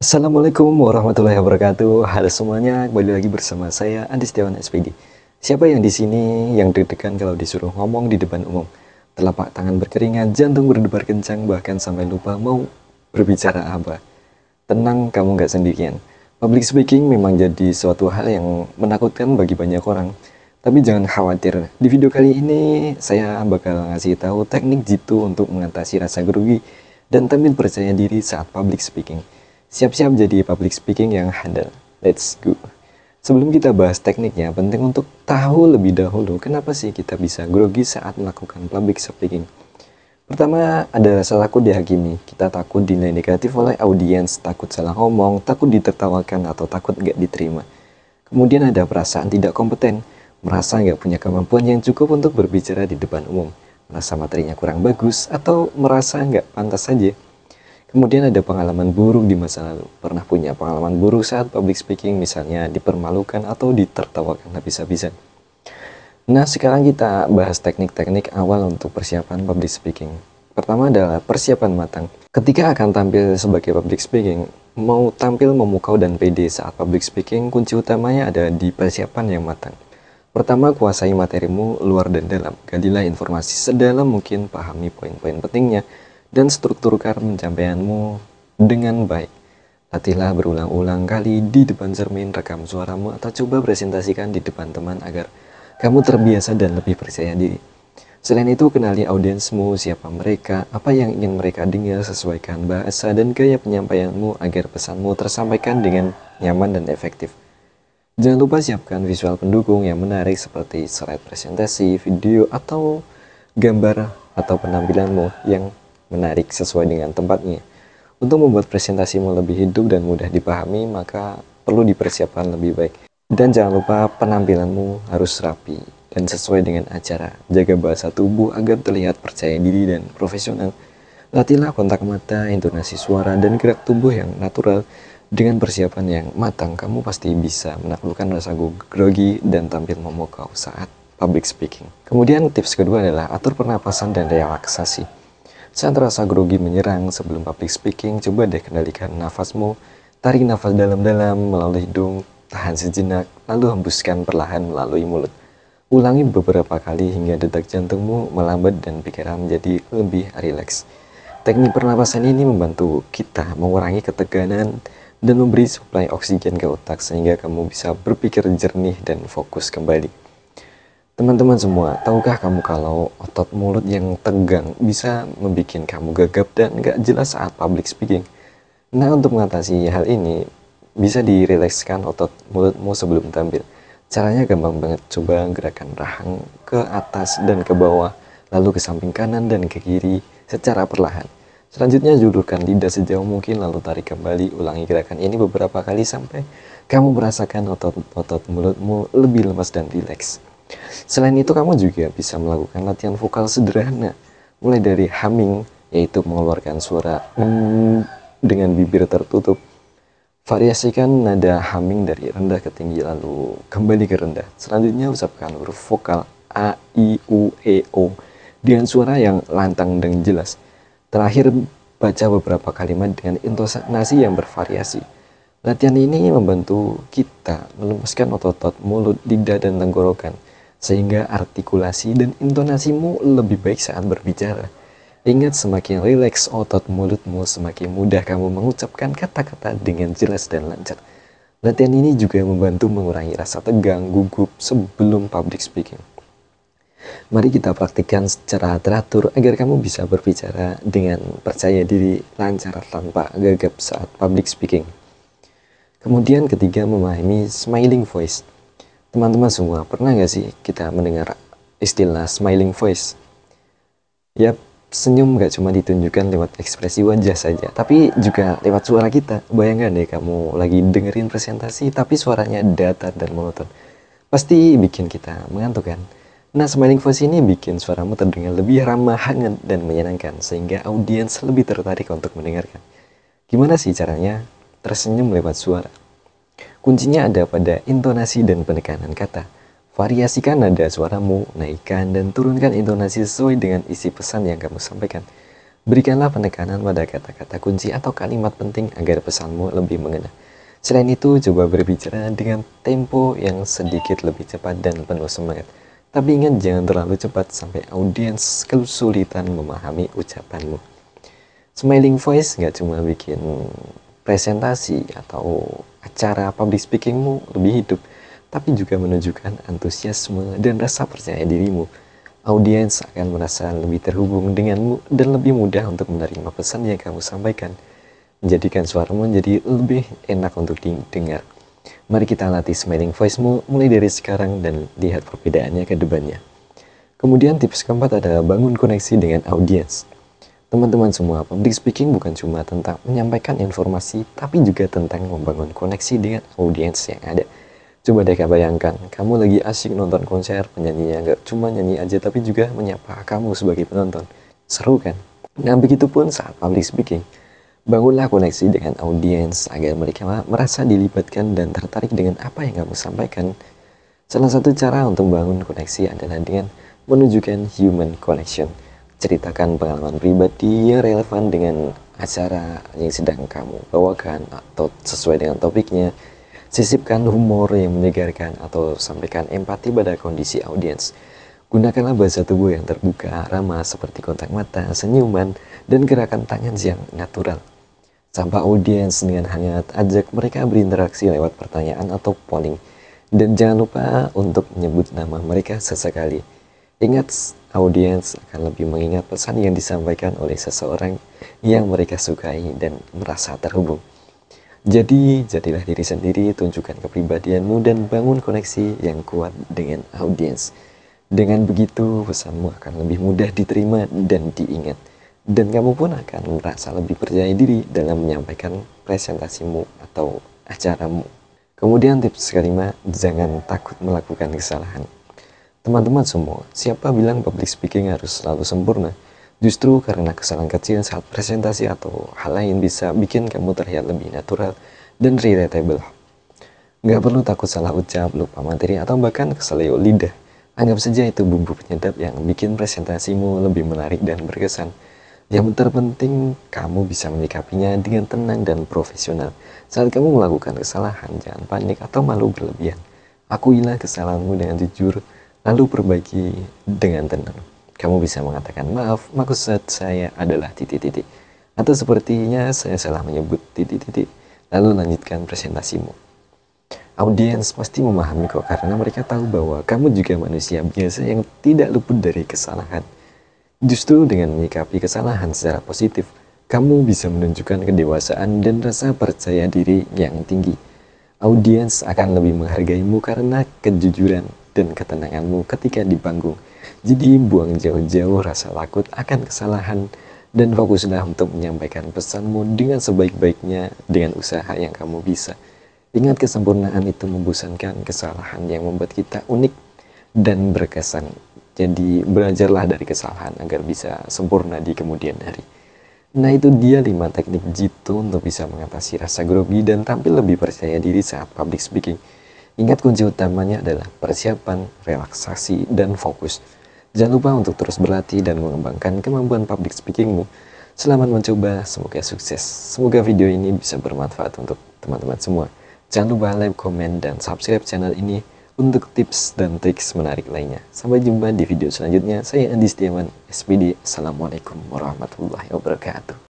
Assalamualaikum warahmatullahi wabarakatuh. Halo semuanya, kembali lagi bersama saya Andi Setiawan SPD. Siapa yang di sini yang deg-degan kalau disuruh ngomong di depan umum? Telapak tangan berkeringat, jantung berdebar kencang, bahkan sampai lupa mau berbicara apa. Tenang, kamu nggak sendirian. Public speaking memang jadi suatu hal yang menakutkan bagi banyak orang. Tapi jangan khawatir, di video kali ini saya bakal ngasih tahu teknik jitu untuk mengatasi rasa grogi dan tampil percaya diri saat public speaking. Siap-siap jadi public speaking yang handal. Let's go. Sebelum kita bahas tekniknya, penting untuk tahu lebih dahulu kenapa sih kita bisa grogi saat melakukan public speaking. Pertama, ada rasa takut dihakimi. Kita takut dinilai negatif oleh audiens, takut salah ngomong, takut ditertawakan, atau takut nggak diterima. Kemudian ada perasaan tidak kompeten, merasa nggak punya kemampuan yang cukup untuk berbicara di depan umum, merasa materinya kurang bagus, atau merasa nggak pantas saja. Kemudian ada pengalaman buruk di masa lalu. Pernah punya pengalaman buruk saat public speaking, misalnya dipermalukan atau ditertawakan habis-habisan. Nah, sekarang kita bahas teknik-teknik awal untuk persiapan public speaking. Pertama adalah persiapan matang. Ketika akan tampil sebagai public speaking, mau tampil memukau dan pede saat public speaking, kunci utamanya ada di persiapan yang matang. Pertama, kuasai materimu luar dan dalam. Galilah informasi sedalam mungkin, pahami poin-poin pentingnya, dan strukturkan pencapaianmu dengan baik. Latihlah berulang-ulang kali di depan cermin, rekam suaramu, atau coba presentasikan di depan teman agar kamu terbiasa dan lebih percaya diri. Selain itu, kenali audiensmu, siapa mereka, apa yang ingin mereka dengar, sesuaikan bahasa dan gaya penyampaianmu agar pesanmu tersampaikan dengan nyaman dan efektif. Jangan lupa siapkan visual pendukung yang menarik seperti slide presentasi, video, atau gambar atau penampilanmu yang menarik sesuai dengan tempatnya. Untuk membuat presentasimu lebih hidup dan mudah dipahami, maka perlu dipersiapkan lebih baik. Dan jangan lupa penampilanmu harus rapi dan sesuai dengan acara. Jaga bahasa tubuh agar terlihat percaya diri dan profesional. Latihlah kontak mata, intonasi suara, dan gerak tubuh yang natural. Dengan persiapan yang matang, kamu pasti bisa menaklukkan rasa grogi dan tampil memukau saat public speaking. Kemudian tips kedua adalah atur pernapasan dan relaksasi. Saat rasa grogi menyerang sebelum public speaking, coba deh kendalikan nafasmu. Tarik nafas dalam-dalam melalui hidung, tahan sejenak, lalu hembuskan perlahan melalui mulut. Ulangi beberapa kali hingga detak jantungmu melambat dan pikiran menjadi lebih rileks. Teknik pernapasan ini membantu kita mengurangi ketegangan dan memberi suplai oksigen ke otak sehingga kamu bisa berpikir jernih dan fokus kembali. Teman-teman semua, tahukah kamu kalau otot mulut yang tegang bisa membuat kamu gagap dan gak jelas saat public speaking? Nah, untuk mengatasi hal ini, bisa dirilekskan otot mulutmu sebelum tampil. Caranya gampang banget, coba gerakan rahang ke atas dan ke bawah, lalu ke samping kanan dan ke kiri secara perlahan. Selanjutnya julurkan lidah sejauh mungkin lalu tarik kembali. Ulangi gerakan ini beberapa kali sampai kamu merasakan otot-otot mulutmu lebih lemas dan rileks. Selain itu, kamu juga bisa melakukan latihan vokal sederhana, mulai dari humming, yaitu mengeluarkan suara dengan bibir tertutup. Variasikan nada humming dari rendah ke tinggi lalu kembali ke rendah. Selanjutnya ucapkan huruf vokal A, I, U, E, O dengan suara yang lantang dan jelas. Terakhir, baca beberapa kalimat dengan intonasi yang bervariasi. Latihan ini membantu kita melemaskan otot-otot mulut, lidah, dan tenggorokan, sehingga artikulasi dan intonasimu lebih baik saat berbicara. Ingat, semakin rileks otot mulutmu, semakin mudah kamu mengucapkan kata-kata dengan jelas dan lancar. Latihan ini juga membantu mengurangi rasa tegang, gugup sebelum public speaking. Mari kita praktikkan secara teratur agar kamu bisa berbicara dengan percaya diri, lancar, tanpa gagap saat public speaking. Kemudian ketiga, memahami smiling voice. Teman-teman semua, pernah nggak sih kita mendengar istilah smiling voice? Yap, senyum nggak cuma ditunjukkan lewat ekspresi wajah saja, tapi juga lewat suara kita. Bayangkan deh kamu lagi dengerin presentasi, tapi suaranya datar dan monoton. Pasti bikin kita mengantuk kan? Nah, smiling voice ini bikin suaramu terdengar lebih ramah, hangat, dan menyenangkan, sehingga audiens lebih tertarik untuk mendengarkan. Gimana sih caranya tersenyum lewat suara? Kuncinya ada pada intonasi dan penekanan kata. Variasikan nada suaramu, naikkan dan turunkan intonasi sesuai dengan isi pesan yang kamu sampaikan. Berikanlah penekanan pada kata-kata kunci atau kalimat penting agar pesanmu lebih mengena. Selain itu, coba berbicara dengan tempo yang sedikit lebih cepat dan penuh semangat. Tapi ingat, jangan terlalu cepat sampai audiens kesulitan memahami ucapanmu. Smiling voice nggak cuma bikin presentasi atau acara public speakingmu lebih hidup, tapi juga menunjukkan antusiasme dan rasa percaya dirimu. Audiens akan merasa lebih terhubung denganmu dan lebih mudah untuk menerima pesan yang kamu sampaikan, menjadikan suaramu menjadi lebih enak untuk didengar. Mari kita latih smiling voice-mu mulai dari sekarang dan lihat perbedaannya ke depannya. Kemudian tips keempat adalah bangun koneksi dengan audiens. Teman-teman semua, public speaking bukan cuma tentang menyampaikan informasi, tapi juga tentang membangun koneksi dengan audiens yang ada. Coba deh bayangkan, kamu lagi asyik nonton konser, penyanyinya nggak cuma nyanyi aja, tapi juga menyapa kamu sebagai penonton. Seru kan? Nah, begitupun saat public speaking. Bangunlah koneksi dengan audiens agar mereka merasa dilibatkan dan tertarik dengan apa yang kamu sampaikan. Salah satu cara untuk membangun koneksi adalah dengan menunjukkan human connection. Ceritakan pengalaman pribadi yang relevan dengan acara yang sedang kamu bawakan atau sesuai dengan topiknya. Sisipkan humor yang menyegarkan atau sampaikan empati pada kondisi audiens. Gunakanlah bahasa tubuh yang terbuka, ramah seperti kontak mata, senyuman, dan gerakan tangan yang natural. Sapa audiens dengan hangat, ajak mereka berinteraksi lewat pertanyaan atau polling. Dan jangan lupa untuk menyebut nama mereka sesekali. Ingat, audiens akan lebih mengingat pesan yang disampaikan oleh seseorang yang mereka sukai dan merasa terhubung. Jadi, jadilah diri sendiri, tunjukkan kepribadianmu dan bangun koneksi yang kuat dengan audiens. Dengan begitu, pesanmu akan lebih mudah diterima dan diingat. Dan kamu pun akan merasa lebih percaya diri dalam menyampaikan presentasimu atau acaramu. Kemudian tips kelima, jangan takut melakukan kesalahan. Teman-teman semua, siapa bilang public speaking harus selalu sempurna? Justru karena kesalahan kecil saat presentasi atau hal lain bisa bikin kamu terlihat lebih natural dan relatable. Nggak perlu takut salah ucap, lupa materi, atau bahkan keselio lidah. Anggap saja itu bumbu penyedap yang bikin presentasimu lebih menarik dan berkesan. Yang terpenting, kamu bisa menyikapinya dengan tenang dan profesional. Saat kamu melakukan kesalahan, jangan panik atau malu berlebihan. Akuilah kesalahanmu dengan jujur, lalu perbaiki dengan tenang. Kamu bisa mengatakan, maaf, maksud saya adalah titik-titik. Atau sepertinya saya salah menyebut titik-titik. Lalu lanjutkan presentasimu. Audiens pasti memahami kok, karena mereka tahu bahwa kamu juga manusia biasa yang tidak luput dari kesalahan. Justru dengan menyikapi kesalahan secara positif, kamu bisa menunjukkan kedewasaan dan rasa percaya diri yang tinggi. Audiens akan lebih menghargaimu karena kejujuran dan ketenanganmu ketika di panggung. Jadi buang jauh-jauh rasa takut akan kesalahan dan fokuslah untuk menyampaikan pesanmu dengan sebaik-baiknya dengan usaha yang kamu bisa. Ingat, kesempurnaan itu membosankan, kesalahan yang membuat kita unik dan berkesan. Jadi belajarlah dari kesalahan agar bisa sempurna di kemudian hari. Nah, itu dia 5 teknik jitu untuk bisa mengatasi rasa grogi dan tampil lebih percaya diri saat public speaking. Ingat, kunci utamanya adalah persiapan, relaksasi, dan fokus. Jangan lupa untuk terus berlatih dan mengembangkan kemampuan public speakingmu. Selamat mencoba, semoga sukses. Semoga video ini bisa bermanfaat untuk teman-teman semua. Jangan lupa like, komen, dan subscribe channel ini untuk tips dan triks menarik lainnya. Sampai jumpa di video selanjutnya. Saya Andi Setiawan, SPD. Assalamualaikum warahmatullahi wabarakatuh.